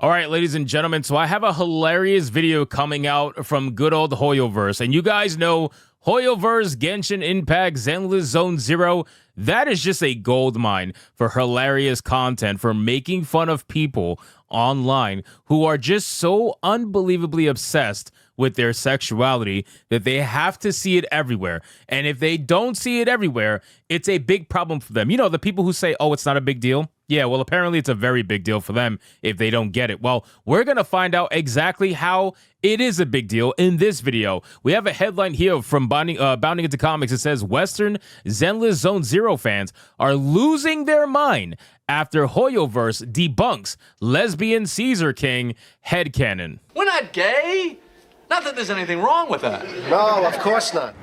All right, ladies and gentlemen, so I have a hilarious video coming out from good old Hoyoverse. And you guys know Hoyoverse, Genshin Impact, Zenless Zone Zero, that is just a gold mine for hilarious content, for making fun of people online who are just so unbelievably obsessed with their sexuality that they have to see it everywhere. And if they don't see it everywhere, it's a big problem for them. You know, the people who say, oh, it's not a big deal. Yeah, well, apparently it's a very big deal for them if they don't get it. Well, we're going to find out exactly how it is a big deal in this video. We have a headline here from Bounding Into Comics. It says, Western Zenless Zone Zero fans are losing their mind after Hoyoverse debunks lesbian Caesar King headcanon. We're not gay. Not that there's anything wrong with that. No, of course not.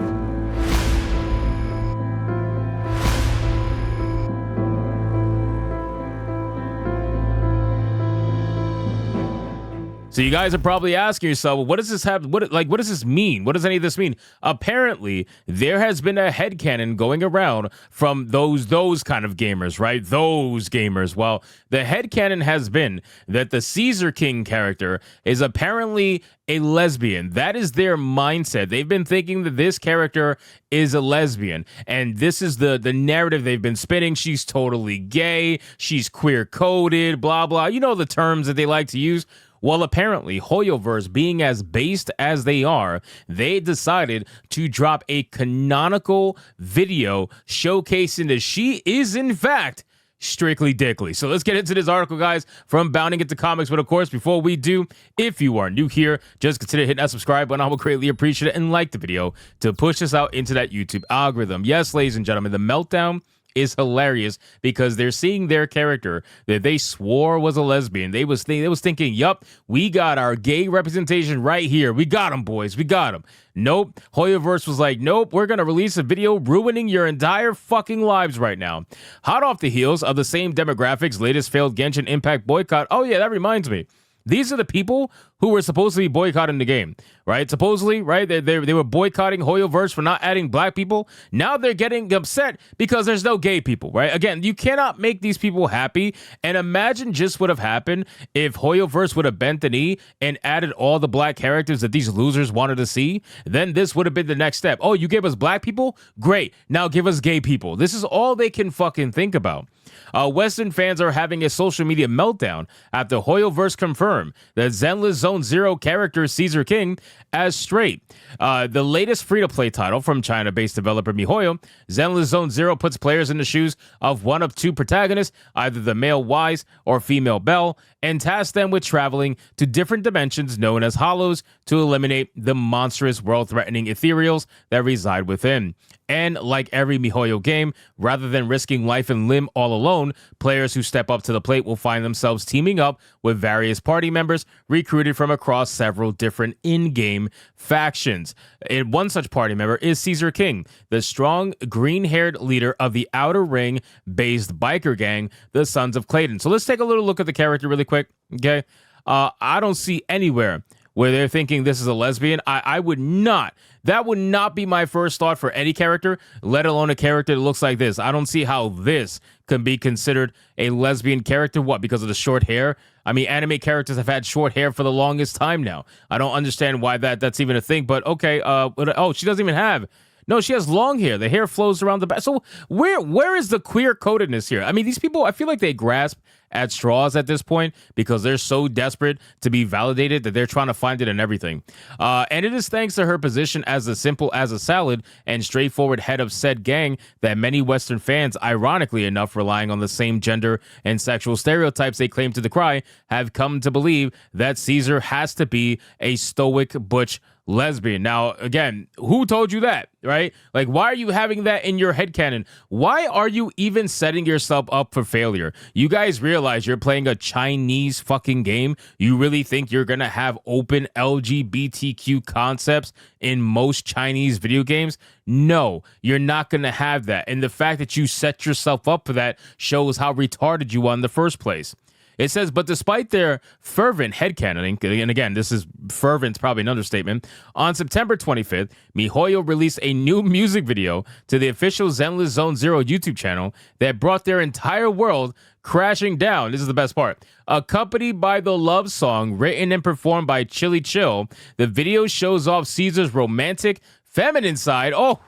So you guys are probably asking yourself, well, what does this have? What does this mean? What does any of this mean? Apparently, there has been a headcanon going around from those kind of gamers, right? Those gamers. Well, the headcanon has been that the Caesar King character is apparently a lesbian. That is their mindset. They've been thinking that this character is a lesbian, and this is the narrative they've been spinning. She's totally gay. She's queer-coded, blah, blah. You know the terms that they like to use. Well, apparently, Hoyoverse, being as based as they are, they decided to drop a canonical video showcasing that she is, in fact, strictly dickly. So let's get into this article, guys, from Bounding Into Comics. But of course, before we do, if you are new here, just consider hitting that subscribe button. I will greatly appreciate it, and like the video to push us out into that YouTube algorithm. Yes, ladies and gentlemen, the Meltdown is hilarious because they're seeing their character that they swore was a lesbian. They was thinking, yup, we got our gay representation right here. We got them, boys. We got them. Nope. Hoyoverse was like, nope, we're going to release a video ruining your entire fucking lives right now. Hot off the heels of the same demographics' latest failed Genshin Impact boycott. Oh, yeah, that reminds me. These are the people who were supposed to be boycotting the game, right? Supposedly, right? They were boycotting Hoyoverse for not adding black people. Now they're getting upset because there's no gay people, right? Again, you cannot make these people happy. And imagine just what would have happened if Hoyoverse would have bent the knee and added all the black characters that these losers wanted to see. Then this would have been the next step. Oh, you gave us black people? Great. Now give us gay people. This is all they can fucking think about. Western fans are having a social media meltdown after Hoyoverse confirmed that Zenless Zone Zero character Caesar King as straight. The latest free-to-play title from China-based developer MiHoYo, Zenless Zone Zero puts players in the shoes of one of two protagonists, either the male Wise or female Belle, and tasks them with traveling to different dimensions known as hollows to eliminate the monstrous world-threatening ethereals that reside within. And like every MiHoYo game, rather than risking life and limb all alone, players who step up to the plate will find themselves teaming up with various party members recruited from across several different in-game factions. And one such party member is Caesar King, the strong, green-haired leader of the Outer Ring-based biker gang, the Sons of Clayton. So let's take a little look at the character really quick, okay? I don't see anywhere where they're thinking this is a lesbian. I would not. That would not be my first thought for any character, let alone a character that looks like this. I don't see how this can be considered a lesbian character. What, because of the short hair? I mean, anime characters have had short hair for the longest time now. I don't understand why that's even a thing, but okay. Oh, she doesn't even have... No, she has long hair. The hair flows around the back. So where is the queer codedness here? I mean, these people, I feel like they grasp at straws at this point because they're so desperate to be validated that they're trying to find it in everything. And it is thanks to her position as simple as a salad and straightforward head of said gang that many Western fans, ironically enough, relying on the same gender and sexual stereotypes they claim to decry, have come to believe that Caesar has to be a stoic butch lesbian. Now, again, who told you that, right? Like, why are you having that in your headcanon? Why are you even setting yourself up for failure? You guys realize you're playing a Chinese fucking game? You really think you're gonna have open LGBTQ concepts in most Chinese video games? No, you're not gonna have that. And the fact that you set yourself up for that shows how retarded you are in the first place. It says, but despite their fervent headcanoning, and again, this is fervent's probably an understatement, on September 25th, MiHoYo released a new music video to the official Zenless Zone Zero YouTube channel that brought their entire world crashing down. This is the best part. Accompanied by the love song written and performed by Chili Chill, the video shows off Caesar's romantic, feminine side. Oh,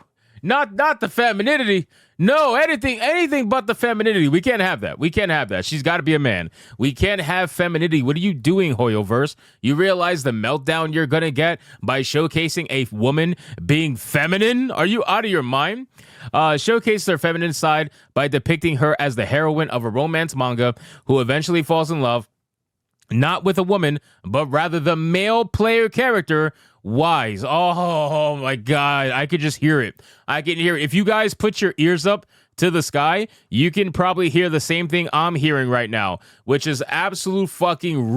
not the femininity. No, anything but the femininity. We can't have that. We can't have that. She's got to be a man. We can't have femininity. What are you doing, Hoyoverse? You realize the meltdown you're going to get by showcasing a woman being feminine? Are you out of your mind? Showcase their feminine side by depicting her as the heroine of a romance manga who eventually falls in love, not with a woman, but rather the male player character, Wise. Oh my God. I could just hear it. I can hear it. If you guys put your ears up to the sky, you can probably hear the same thing I'm hearing right now, which is absolute fucking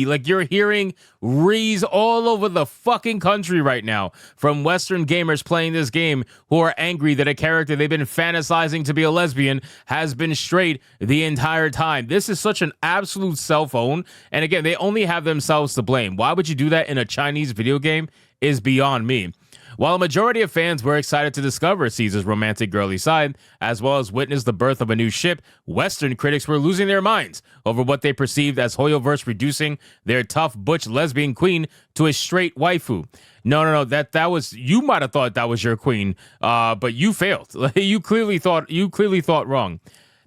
like you're hearing rees all over the fucking country right now from Western gamers playing this game who are angry that a character they've been fantasizing to be a lesbian has been straight the entire time. This is such an absolute cell phone. And again, they only have themselves to blame. Why would you do that in a Chinese video game is beyond me. While a majority of fans were excited to discover Caesar's romantic girly side, as well as witness the birth of a new ship, Western critics were losing their minds over what they perceived as Hoyoverse reducing their tough butch lesbian queen to a straight waifu. No, that was, you might have thought that was your queen, but you failed. You clearly thought wrong.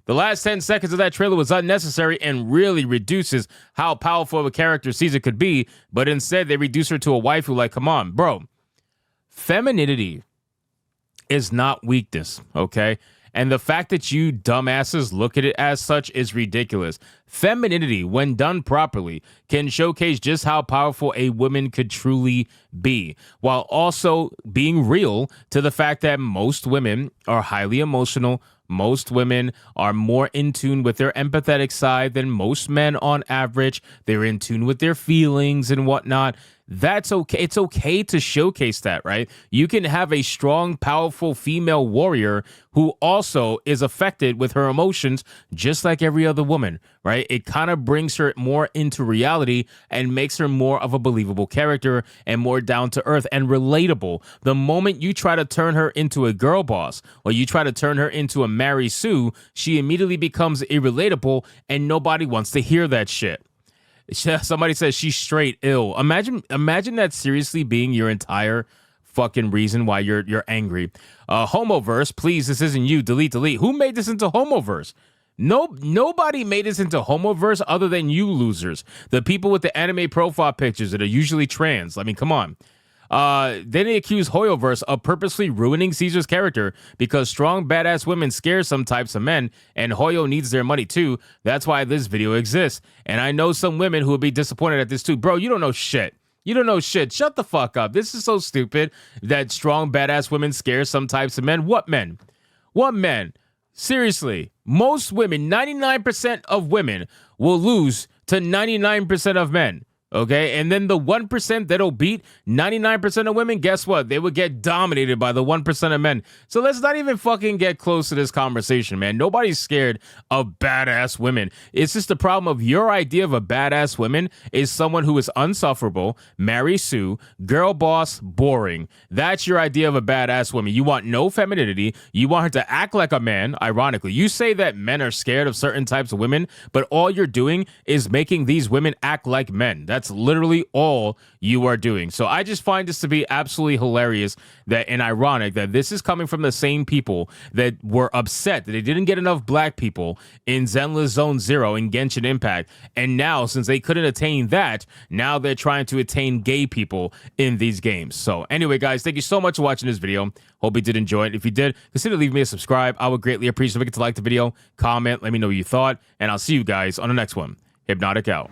The last 10 seconds of that trailer was unnecessary and really reduces how powerful of a character Caesar could be, but instead they reduce her to a waifu. Like, come on, bro. Femininity is not weakness, okay? And the fact that you dumbasses look at it as such is ridiculous. Femininity, when done properly, can showcase just how powerful a woman could truly be, while also being real to the fact that most women are highly emotional. Most women are more in tune with their empathetic side than most men on average. They're in tune with their feelings and whatnot. That's okay. It's okay to showcase that, right? You can have a strong, powerful female warrior who also is affected with her emotions just like every other woman, right? It kind of brings her more into reality and makes her more of a believable character and more down to earth and relatable. The moment you try to turn her into a girl boss or you try to turn her into a Mary Sue, she immediately becomes irrelatable and nobody wants to hear that shit. Somebody says she's straight ill. Imagine that seriously being your entire fucking reason why you're angry. Homoverse, please, this isn't you. Delete. Who made this into Homoverse? Nobody made this into Homoverse other than you losers. The people with the anime profile pictures that are usually trans. I mean, come on. Then they accuse Hoyoverse of purposely ruining Caesar's character because strong, badass women scare some types of men, and Hoyo needs their money too. That's why this video exists. And I know some women who will be disappointed at this too. Bro, you don't know shit. You don't know shit. Shut the fuck up. This is so stupid that strong, badass women scare some types of men. What men? What men? Seriously, most women, 99% of women will lose to 99% of men. Okay, and then the 1% that'll beat 99% of women, guess what? They would get dominated by the 1% of men. So let's not even fucking get close to this conversation, man. Nobody's scared of badass women. It's just the problem of your idea of a badass woman is someone who is unsufferable, Mary Sue, girl boss, boring. That's your idea of a badass woman. You want no femininity. You want her to act like a man, ironically. You say that men are scared of certain types of women, but all you're doing is making these women act like men. That's literally all you are doing. So I just find this to be absolutely hilarious that and ironic that this is coming from the same people that were upset that they didn't get enough black people in Zenless Zone Zero and Genshin Impact. And now, since they couldn't attain that, now they're trying to attain gay people in these games. So anyway, guys, thank you so much for watching this video. Hope you did enjoy it. If you did, consider leaving me a subscribe. I would greatly appreciate it if you could like the video, comment, let me know what you thought, and I'll see you guys on the next one. Hypnotic out.